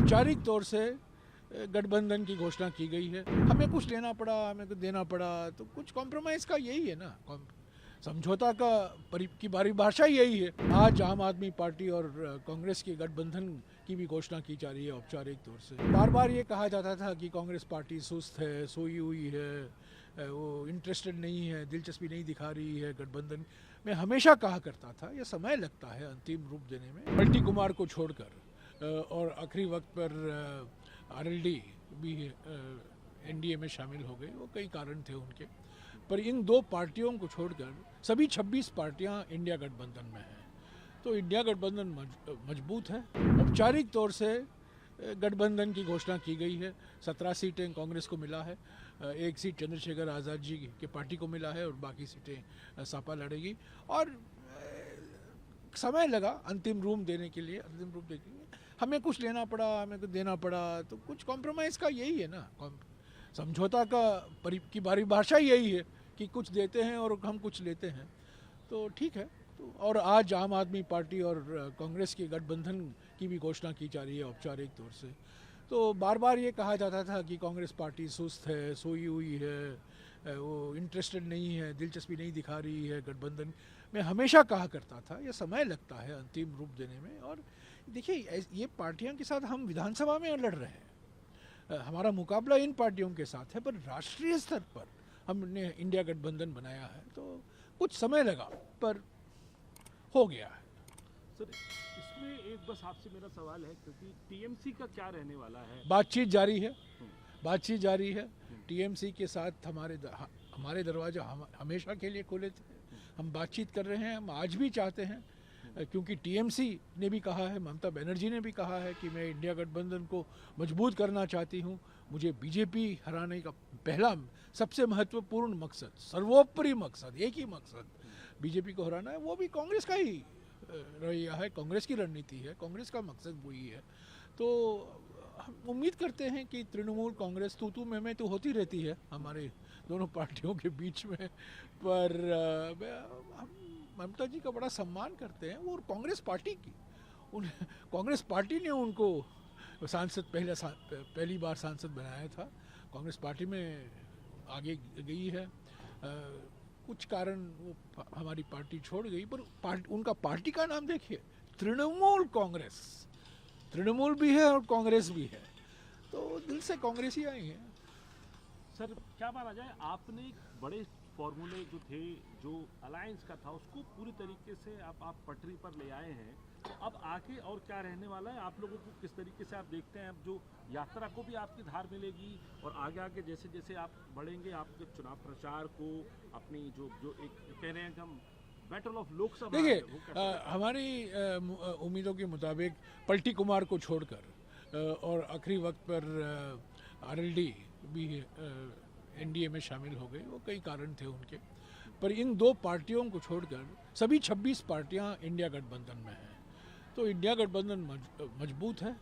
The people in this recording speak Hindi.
औपचारिक तौर से गठबंधन की घोषणा की गई है। हमें कुछ लेना पड़ा, हमें कुछ देना पड़ा, तो कुछ कॉम्प्रोमाइज़ का यही है ना, समझौता का की परिभाषा यही है। आज आम आदमी पार्टी और कांग्रेस के गठबंधन की भी घोषणा की जा रही है औपचारिक तौर से। बार बार ये कहा जाता था कि कांग्रेस पार्टी सुस्त है, सोई हुई है, वो इंटरेस्टेड नहीं है, दिलचस्पी नहीं दिखा रही है गठबंधन। मैं हमेशा कहा करता था ये समय लगता है अंतिम रूप देने में। पलटी कुमार को छोड़कर और आखिरी वक्त पर आरएलडी भी एनडीए में शामिल हो गई। वो कई कारण थे उनके, पर इन दो पार्टियों को छोड़कर सभी 26 पार्टियां इंडिया गठबंधन में हैं। तो इंडिया गठबंधन मजबूत है। औपचारिक तौर से गठबंधन की घोषणा की गई है। 17 सीटें कांग्रेस को मिला है, एक सीट चंद्रशेखर आज़ाद जी की पार्टी को मिला है और बाकी सीटें सपा लड़ेगी। और समय लगा अंतिम रूप देने के लिए। हमें कुछ लेना पड़ा, हमें कुछ देना पड़ा, तो कुछ कॉम्प्रोमाइज़ का यही है ना, समझौता का की परिभाषा यही है कि कुछ देते हैं और हम कुछ लेते हैं, तो ठीक है। तो और आज आम आदमी पार्टी और कांग्रेस के गठबंधन की भी घोषणा की जा रही है औपचारिक तौर से। तो बार बार ये कहा जाता था कि कांग्रेस पार्टी सुस्त है, सोई हुई है, वो इंटरेस्टेड नहीं है, दिलचस्पी नहीं दिखा रही है गठबंधन। मैं हमेशा कहा करता था ये समय लगता है अंतिम रूप देने में। और देखिए, ये पार्टियों के साथ हम विधानसभा में लड़ रहे हैं, हमारा मुकाबला इन पार्टियों के साथ है, पर राष्ट्रीय स्तर पर हमने इंडिया गठबंधन बनाया है, तो कुछ समय लगा पर हो गया है। सर, इसमें एक बस आपसे मेरा सवाल है, क्योंकि टीएमसी का क्या रहने वाला है? बातचीत जारी है। टीएमसी के साथ हमारे दरवाजा हमेशा के लिए खुले थे। हम बातचीत कर रहे हैं, हम आज भी चाहते हैं, क्योंकि टीएमसी ने भी कहा है, ममता बनर्जी ने भी कहा है कि मैं इंडिया गठबंधन को मजबूत करना चाहती हूँ। मुझे बीजेपी हराने का पहला सबसे महत्वपूर्ण मकसद, सर्वोपरि मकसद, एक ही मकसद बीजेपी को हराना है। वो भी कांग्रेस का ही रवैया है, कांग्रेस की रणनीति है, कांग्रेस का मकसद वही है। तो हम उम्मीद करते हैं कि तृणमूल कांग्रेस तू मैं तो होती रहती है हमारे दोनों पार्टियों के बीच में, पर हम ममता जी का बड़ा सम्मान करते हैं। और कांग्रेस पार्टी ने उनको पहली बार सांसद बनाया था। कांग्रेस पार्टी में आगे गई है, कुछ कारण वो हमारी पार्टी छोड़ गई, पर उनका पार्टी का नाम देखिए, तृणमूल कांग्रेस। तृणमूल भी है और कांग्रेस भी है, तो दिल से कांग्रेसी आई है। सर, क्या माना जाए, आपने एक बड़े फॉर्मूले जो थे, जो अलायंस का था, उसको पूरी तरीके से आप पटरी पर ले आए हैं। तो अब आगे और क्या रहने वाला है? आप लोगों को किस तरीके से आप देखते हैं? अब जो यात्रा को भी आपकी धार मिलेगी, और आगे आगे जैसे जैसे आप बढ़ेंगे, आपके चुनाव प्रचार को, अपनी जो एक कह रहे हैं कि हम बैटल ऑफ लोकसभा, देखिए, हमारी उम्मीदों के मुताबिक पलटी कुमार को छोड़कर और आखिरी वक्त पर आरएलडी भी एनडीए में शामिल हो गई। वो कई कारण थे उनके, पर इन दो पार्टियों को छोड़कर सभी 26 पार्टियां इंडिया गठबंधन में हैं। तो इंडिया गठबंधन मजबूत है।